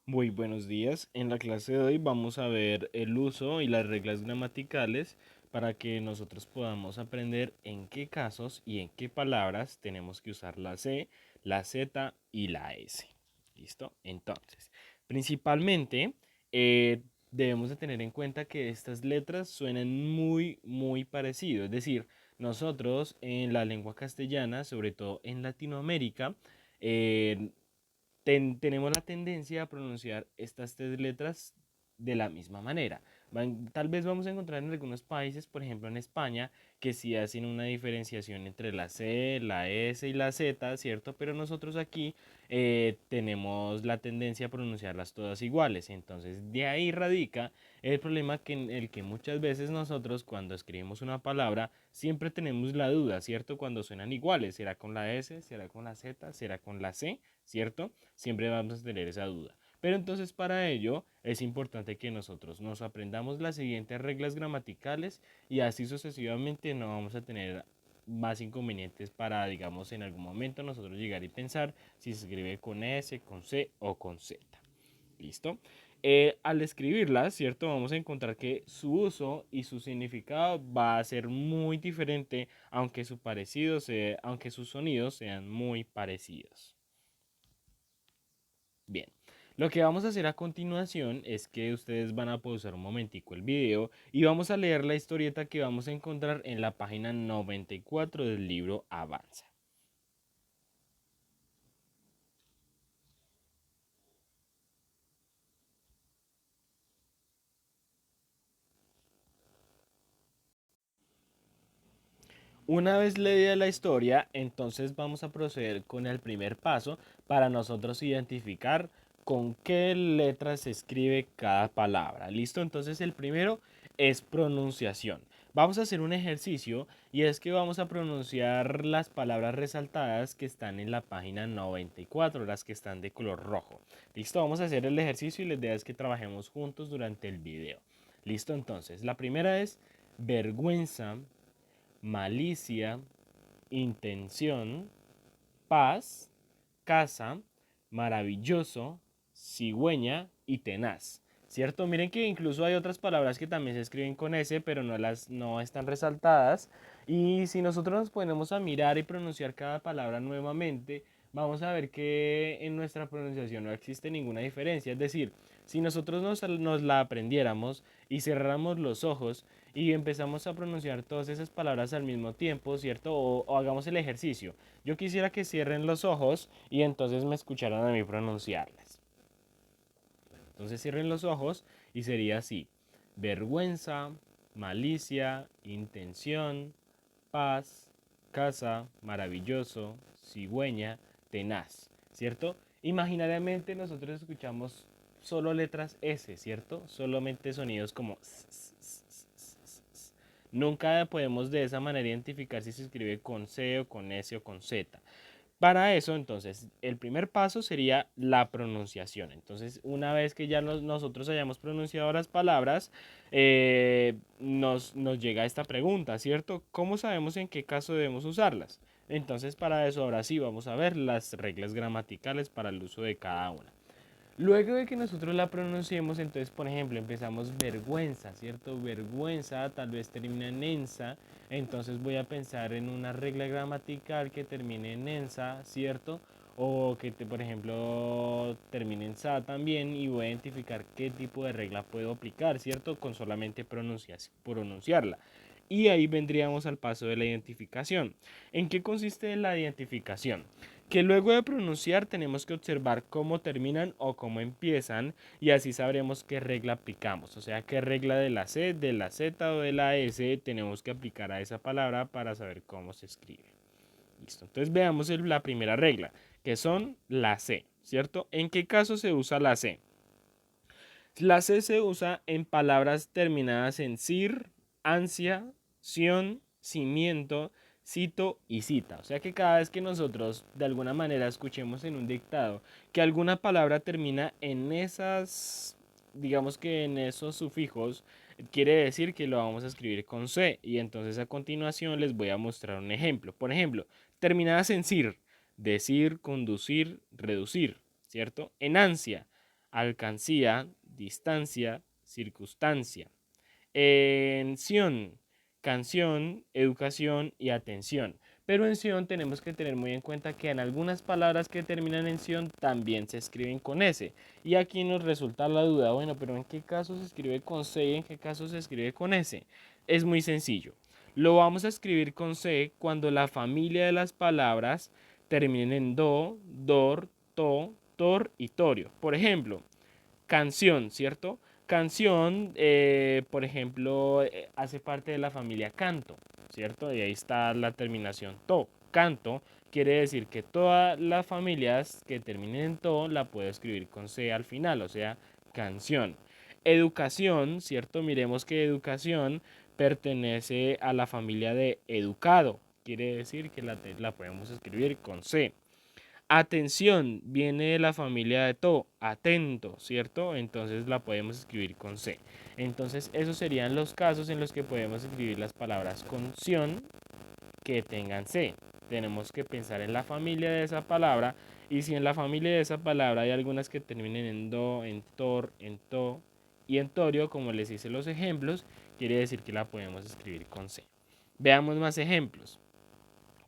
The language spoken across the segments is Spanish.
Muy buenos días. En la clase de hoy vamos a ver el uso y las reglas gramaticales para que nosotros podamos aprender en qué casos y en qué palabras tenemos que usar la C, la Z y la S. ¿Listo? Entonces, principalmente debemos de tener en cuenta que estas letras suenan muy parecido. Es decir, nosotros en la lengua castellana, sobre todo en Latinoamérica, eh, tenemos la tendencia a pronunciar estas tres letras de la misma manera. Tal vez vamos a encontrar en algunos países, por ejemplo en España, que sí hacen una diferenciación entre la C, la S y la Z, ¿cierto? Pero nosotros aquí tenemos la tendencia a pronunciarlas todas iguales. Entonces de ahí radica el problema que en el que muchas veces nosotros cuando escribimos una palabra siempre tenemos la duda, ¿cierto? Cuando suenan iguales, ¿será con la S? ¿Será con la Z? ¿Será con la C? ¿Cierto? Siempre vamos a tener esa duda. Pero entonces para ello es importante que nosotros nos aprendamos las siguientes reglas gramaticales y así sucesivamente no vamos a tener más inconvenientes para, digamos, en algún momento nosotros llegar y pensar si se escribe con S, con C o con Z. ¿Listo? Al escribirlas, ¿cierto? Vamos a encontrar que su uso y su significado va a ser muy diferente, aunque sus sonidos sean muy parecidos. Bien, lo que vamos a hacer a continuación es que ustedes van a pausar un momentico el video y vamos a leer la historieta que vamos a encontrar en la página 94 del libro Avanza. Una vez leída la historia, entonces vamos a proceder con el primer paso para nosotros identificar con qué letras se escribe cada palabra. ¿Listo? Entonces el primero es pronunciación. Vamos a hacer un ejercicio y es que vamos a pronunciar las palabras resaltadas que están en la página 94, las que están de color rojo. ¿Listo? Vamos a hacer el ejercicio y la idea es que trabajemos juntos durante el video. ¿Listo? Entonces, la primera es vergüenza, malicia, intención, paz, casa, maravilloso, cigüeña y tenaz. ¿Cierto? Miren que incluso hay otras palabras que también se escriben con S, pero no están resaltadas. Y si nosotros nos ponemos a mirar y pronunciar cada palabra nuevamente, vamos a ver que en nuestra pronunciación no existe ninguna diferencia. Es decir, si nosotros nos la aprendiéramos y cerráramos los ojos y empezamos a pronunciar todas esas palabras al mismo tiempo, ¿cierto? O hagamos el ejercicio. Yo quisiera que cierren los ojos y entonces me escucharan a mí pronunciarlas. Entonces cierren los ojos y sería así. Vergüenza, malicia, intención, paz, casa, maravilloso, cigüeña, tenaz, ¿cierto? Imaginariamente nosotros escuchamos solo letras S, ¿cierto? Solamente sonidos como nunca podemos de esa manera identificar si se escribe con C o con S o con Z. Para eso, entonces, el primer paso sería la pronunciación. Entonces, una vez que ya nosotros hayamos pronunciado las palabras, nos llega esta pregunta, ¿cierto? ¿Cómo sabemos en qué caso debemos usarlas? Entonces, para eso, ahora sí, vamos a ver las reglas gramaticales para el uso de cada una. Luego de que nosotros la pronunciemos, entonces, por ejemplo, empezamos vergüenza, ¿cierto? Vergüenza tal vez termina en ensa, entonces voy a pensar en una regla gramatical que termine en ensa, ¿cierto? O que, por ejemplo, termine en sa también y voy a identificar qué tipo de regla puedo aplicar, ¿cierto? Con solamente pronunciarla. Y ahí vendríamos al paso de la identificación. ¿En qué consiste la identificación? Que luego de pronunciar tenemos que observar cómo terminan o cómo empiezan y así sabremos qué regla aplicamos, o sea, qué regla de la C, de la Z o de la S tenemos que aplicar a esa palabra para saber cómo se escribe. Listo, entonces veamos la primera regla, que son la C, ¿cierto? ¿En qué caso se usa la C? La C se usa en palabras terminadas en sir, ansia, sion, cimiento, cito y cita. O sea que cada vez que nosotros de alguna manera escuchemos en un dictado que alguna palabra termina en esas, digamos que en esos sufijos, quiere decir que lo vamos a escribir con C. Y entonces a continuación les voy a mostrar un ejemplo. Por ejemplo, terminadas en sir, decir, conducir, reducir, ¿cierto? En ansia, alcancía, distancia, circunstancia. Ención, canción, educación y atención. Pero en sion tenemos que tener muy en cuenta que en algunas palabras que terminan en sion también se escriben con S. Y aquí nos resulta la duda, bueno, pero ¿en qué caso se escribe con C y en qué caso se escribe con S? Es muy sencillo. Lo vamos a escribir con C cuando la familia de las palabras terminen en do, dor, to, tor y torio. Por ejemplo, canción, ¿cierto? Canción, por ejemplo, hace parte de la familia canto, ¿cierto? Y ahí está la terminación to. Canto quiere decir que todas las familias que terminen en to la puedo escribir con C al final, o sea, canción. Educación, ¿cierto? Miremos que educación pertenece a la familia de educado, quiere decir que la podemos escribir con C. Atención viene de la familia de to, atento, ¿cierto? Entonces la podemos escribir con C. Entonces esos serían los casos en los que podemos escribir las palabras con sion que tengan C. Tenemos que pensar en la familia de esa palabra y si en la familia de esa palabra hay algunas que terminen en do, en tor, en to y en torio, como les hice los ejemplos, quiere decir que la podemos escribir con C. Veamos más ejemplos.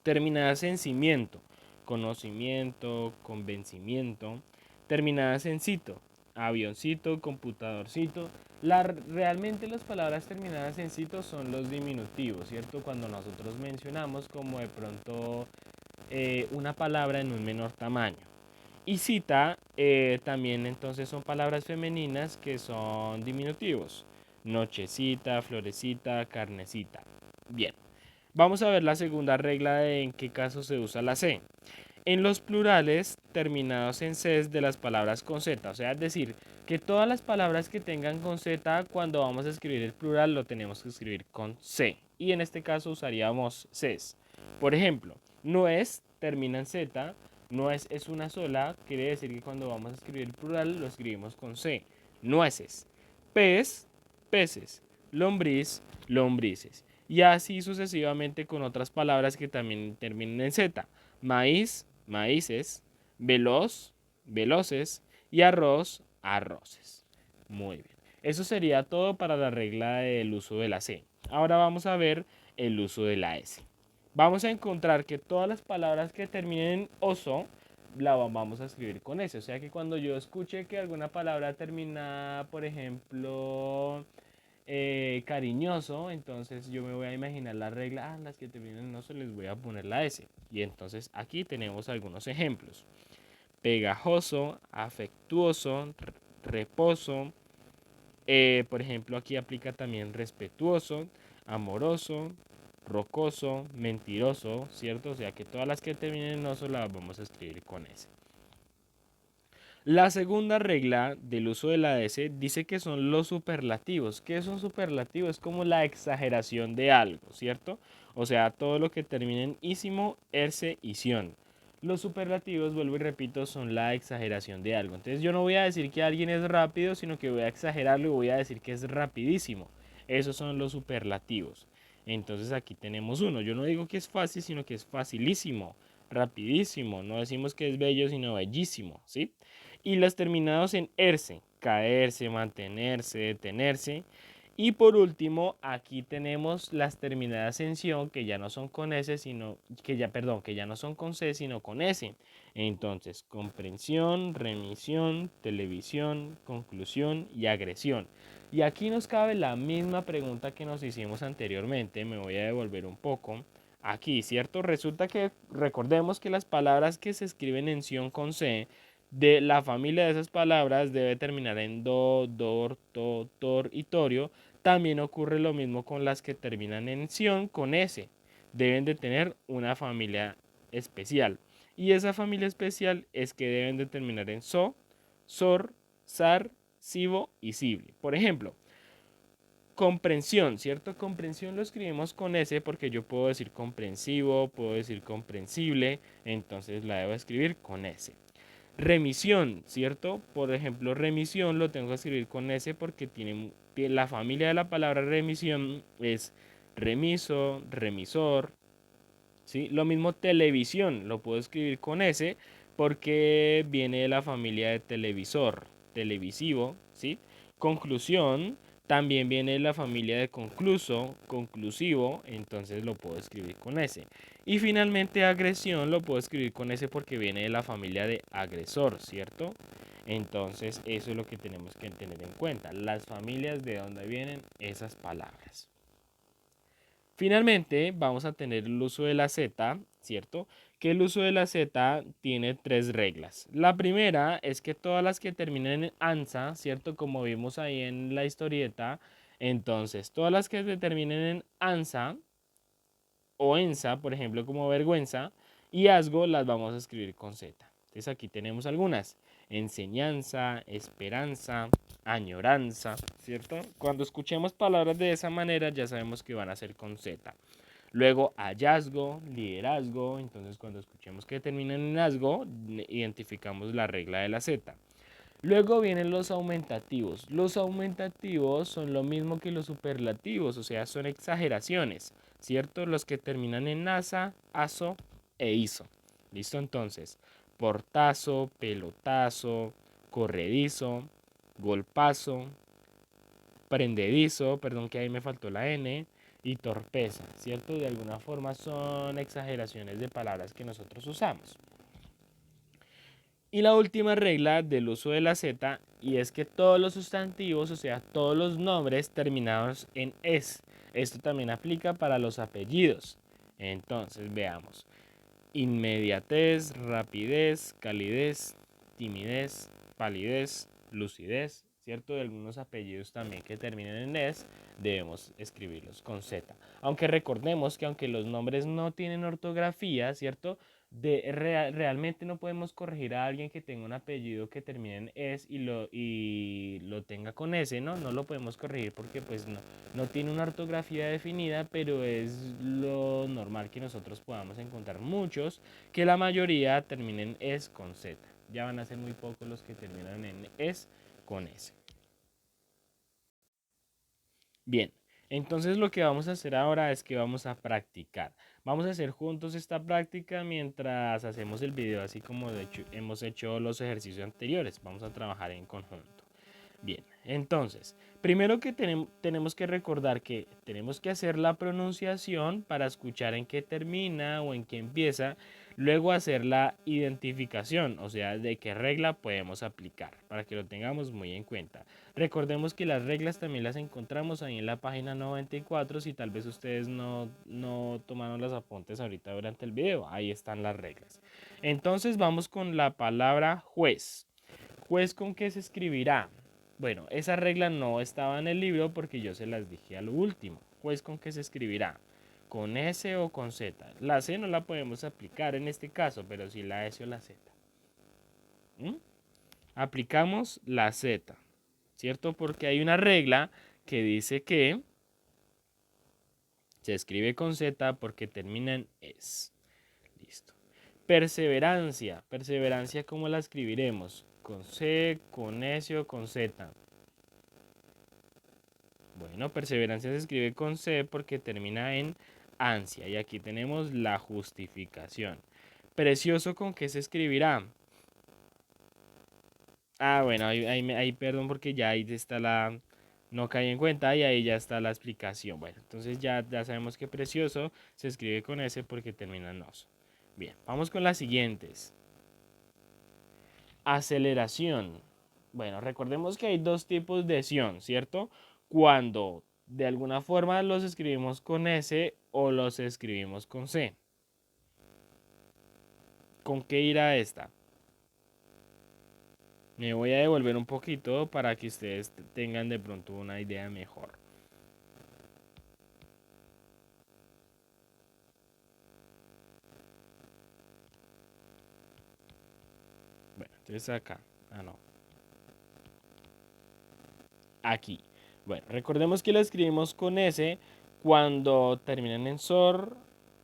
Terminadas en cimiento, conocimiento, convencimiento. Terminadas en cito, avioncito, computadorcito. Realmente las palabras terminadas en cito son los diminutivos, ¿cierto? Cuando nosotros mencionamos como de pronto una palabra en un menor tamaño. Y cita también entonces son palabras femeninas que son diminutivos. Nochecita, florecita, carnecita. Bien. Vamos a ver la segunda regla de en qué caso se usa la C. En los plurales terminados en C de las palabras con Z, o sea, es decir, que todas las palabras que tengan con Z, cuando vamos a escribir el plural lo tenemos que escribir con C. Y en este caso usaríamos Cs. Por ejemplo, nuez termina en Z, nuez es una sola, quiere decir que cuando vamos a escribir el plural lo escribimos con C. Nueces. Pez, peces. Lombriz, lombrices. Y así sucesivamente con otras palabras que también terminen en Z. Maíz, maíces, veloz, veloces y arroz, arroces. Muy bien. Eso sería todo para la regla del uso de la C. Ahora vamos a ver el uso de la S. Vamos a encontrar que todas las palabras que terminen en oso la vamos a escribir con S. O sea que cuando yo escuche que alguna palabra termina, por ejemplo, cariñoso, entonces yo me voy a imaginar la regla, las que terminan en oso les voy a poner la S. Y entonces aquí tenemos algunos ejemplos. Pegajoso, afectuoso, reposo. Por ejemplo, aquí aplica también respetuoso, amoroso, rocoso, mentiroso, ¿cierto? O sea que todas las que terminen en oso las vamos a escribir con S. La segunda regla del uso de la S dice que son los superlativos. ¿Qué es un superlativo? Es como la exageración de algo, ¿cierto? O sea, todo lo que termine en ísimo, erse y sion. Los superlativos, vuelvo y repito, son la exageración de algo. Entonces yo no voy a decir que alguien es rápido, sino que voy a exagerarlo y voy a decir que es rapidísimo. Esos son los superlativos. Entonces aquí tenemos uno. Yo no digo que es fácil, sino que es facilísimo, rapidísimo. No decimos que es bello, sino bellísimo, ¿sí? Y los terminados en erse, caerse, mantenerse, detenerse. Y por último, aquí tenemos las terminadas en sion que ya no son con S, sino que ya no son con C, sino con S. Entonces, comprensión, remisión, televisión, conclusión y agresión. Y aquí nos cabe la misma pregunta que nos hicimos anteriormente. Me voy a devolver un poco. Aquí, ¿cierto? Resulta que recordemos que las palabras que se escriben en sion con C de la familia de esas palabras debe terminar en do, dor, to, tor y torio. También ocurre lo mismo con las que terminan en sion con S. Deben de tener una familia especial. Y esa familia especial es que deben de terminar en so, sor, sar, sibo y sible. Por ejemplo, comprensión, ¿cierto? Comprensión lo escribimos con S porque yo puedo decir comprensivo, puedo decir comprensible, entonces la debo escribir con S. Remisión, ¿cierto? Por ejemplo, remisión lo tengo que escribir con S porque tiene la familia de la palabra remisión es remiso, remisor, ¿sí? Lo mismo televisión, lo puedo escribir con S porque viene de la familia de televisor, televisivo, ¿sí? Conclusión, también viene de la familia de concluso, conclusivo, entonces lo puedo escribir con S. Y finalmente agresión lo puedo escribir con S porque viene de la familia de agresor, ¿cierto? Entonces eso es lo que tenemos que tener en cuenta, las familias de donde vienen esas palabras. Finalmente, vamos a tener el uso de la Z, ¿cierto? Que el uso de la Z tiene tres reglas. La primera es que todas las que terminen en ANSA, ¿cierto? Como vimos ahí en la historieta, entonces todas las que terminen en ANSA o ENSA, por ejemplo, como vergüenza, y asgo las vamos a escribir con Z. Entonces aquí tenemos algunas. Enseñanza, esperanza, añoranza, ¿cierto? Cuando escuchemos palabras de esa manera ya sabemos que van a ser con Z. Luego hallazgo, liderazgo, entonces cuando escuchemos que terminan en asgo, identificamos la regla de la Z. Luego vienen los aumentativos. Los aumentativos son lo mismo que los superlativos, o sea, son exageraciones, ¿cierto? Los que terminan en asa, aso e iso. ¿Listo? Entonces, portazo, pelotazo, corredizo, golpazo, prendedizo, perdón que ahí me faltó la N, y torpeza, ¿cierto? De alguna forma son exageraciones de palabras que nosotros usamos. Y la última regla del uso de la Z, y es que todos los sustantivos, o sea, todos los nombres terminados en es. Esto también aplica para los apellidos. Entonces, veamos. Inmediatez, rapidez, calidez, timidez, palidez, lucidez, ¿cierto? De algunos apellidos también que terminen en es, debemos escribirlos con Z. Aunque recordemos que aunque los nombres no tienen ortografía, ¿cierto? Realmente no podemos corregir a alguien que tenga un apellido que termine en es y lo tenga con S, ¿no? No lo podemos corregir porque pues no tiene una ortografía definida, pero es lo normal que nosotros podamos encontrar muchos, que la mayoría terminen es con Z. Ya van a ser muy pocos los que terminan en es con S. Bien, entonces lo que vamos a hacer ahora es que vamos a practicar. Vamos a hacer juntos esta práctica mientras hacemos el video, así como de hecho hemos hecho los ejercicios anteriores. Vamos a trabajar en conjunto. Bien, entonces, primero que tenemos que recordar que tenemos que hacer la pronunciación para escuchar en qué termina o en qué empieza, luego hacer la identificación, o sea, de qué regla podemos aplicar, para que lo tengamos muy en cuenta. Recordemos que las reglas también las encontramos ahí en la página 94, si tal vez ustedes no tomaron los apuntes ahorita durante el video, ahí están las reglas. Entonces vamos con la palabra juez. ¿Juez con qué se escribirá? Bueno, esa regla no estaba en el libro porque yo se las dije a lo último. ¿Juez con qué se escribirá? ¿Con S o con Z? La C no la podemos aplicar en este caso, pero sí la S o la Z. ¿Mm? Aplicamos la Z, ¿cierto? Porque hay una regla que dice que se escribe con Z porque termina en es. Listo. Perseverancia. Perseverancia, ¿cómo la escribiremos? ¿Con C, con S o con Z? Bueno, perseverancia se escribe con C porque termina en ansia. Y aquí tenemos la justificación. Precioso, ¿con qué se escribirá? Ah, bueno, ahí perdón porque ya ahí está la... No caí en cuenta y ahí ya está la explicación. Bueno, entonces ya sabemos que precioso se escribe con S porque termina en os. Bien, vamos con las siguientes. Aceleración. Bueno, recordemos que hay dos tipos de ción, ¿cierto? Cuando de alguna forma los escribimos con S o los escribimos con C. ¿Con qué irá esta? Me voy a devolver un poquito para que ustedes tengan de pronto una idea mejor. Bueno, entonces acá. Ah, no. Aquí. Bueno, recordemos que la escribimos con S cuando terminan en SOR,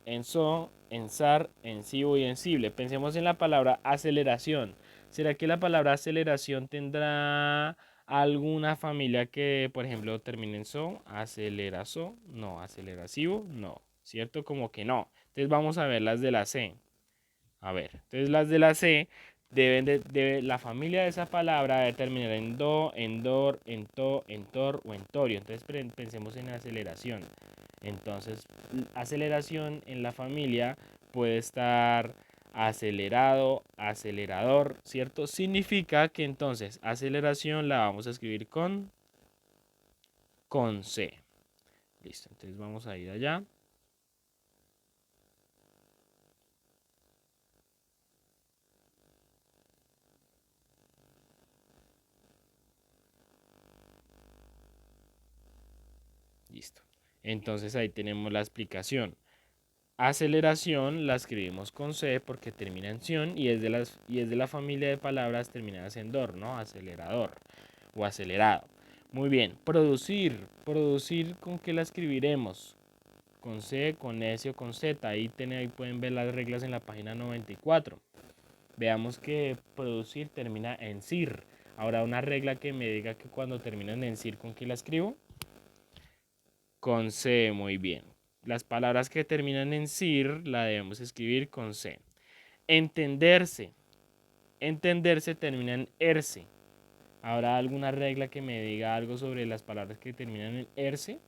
en SO, en SAR, en SIBO y en SIBLE. Pensemos en la palabra aceleración. ¿Será que la palabra aceleración tendrá alguna familia que, por ejemplo, termine en SO? ¿Acelerazo? No. ¿Acelerasivo? No. ¿Cierto? Como que no. Entonces vamos a ver las de la C. A ver, entonces las de la C la familia de esa palabra debe terminar en do, en dor, en to, en tor o en torio. Entonces pensemos en aceleración. Entonces, aceleración en la familia puede estar acelerado, acelerador, ¿cierto? Significa que entonces aceleración la vamos a escribir con C. Listo, entonces vamos a ir allá. Listo. Entonces ahí tenemos la explicación. Aceleración la escribimos con C porque termina en ción y es de la familia de palabras terminadas en dor, ¿no? Acelerador o acelerado. Muy bien. Producir. Producir, ¿con qué la escribiremos? Con C, con S o con Z. Ahí pueden ver las reglas en la página 94. Veamos que producir termina en CIR. Ahora una regla que me diga que cuando terminan en CIR, ¿con qué la escribo? Con C, muy bien. Las palabras que terminan en CIR la debemos escribir con C. Entenderse. Entenderse termina en ERSE. ¿Habrá alguna regla que me diga algo sobre las palabras que terminan en ERSE?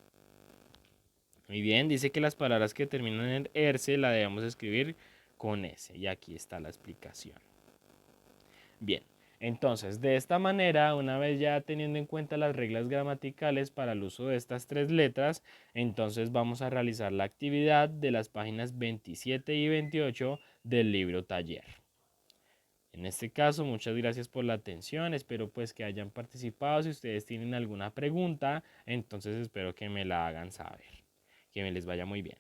Muy bien, dice que las palabras que terminan en ERSE la debemos escribir con S. Y aquí está la explicación. Bien, entonces de esta manera, una vez ya teniendo en cuenta las reglas gramaticales para el uso de estas tres letras, entonces vamos a realizar la actividad de las páginas 27 y 28 del libro taller. En este caso, muchas gracias por la atención, espero pues que hayan participado. Si ustedes tienen alguna pregunta, entonces espero que me la hagan saber. Que me les vaya muy bien.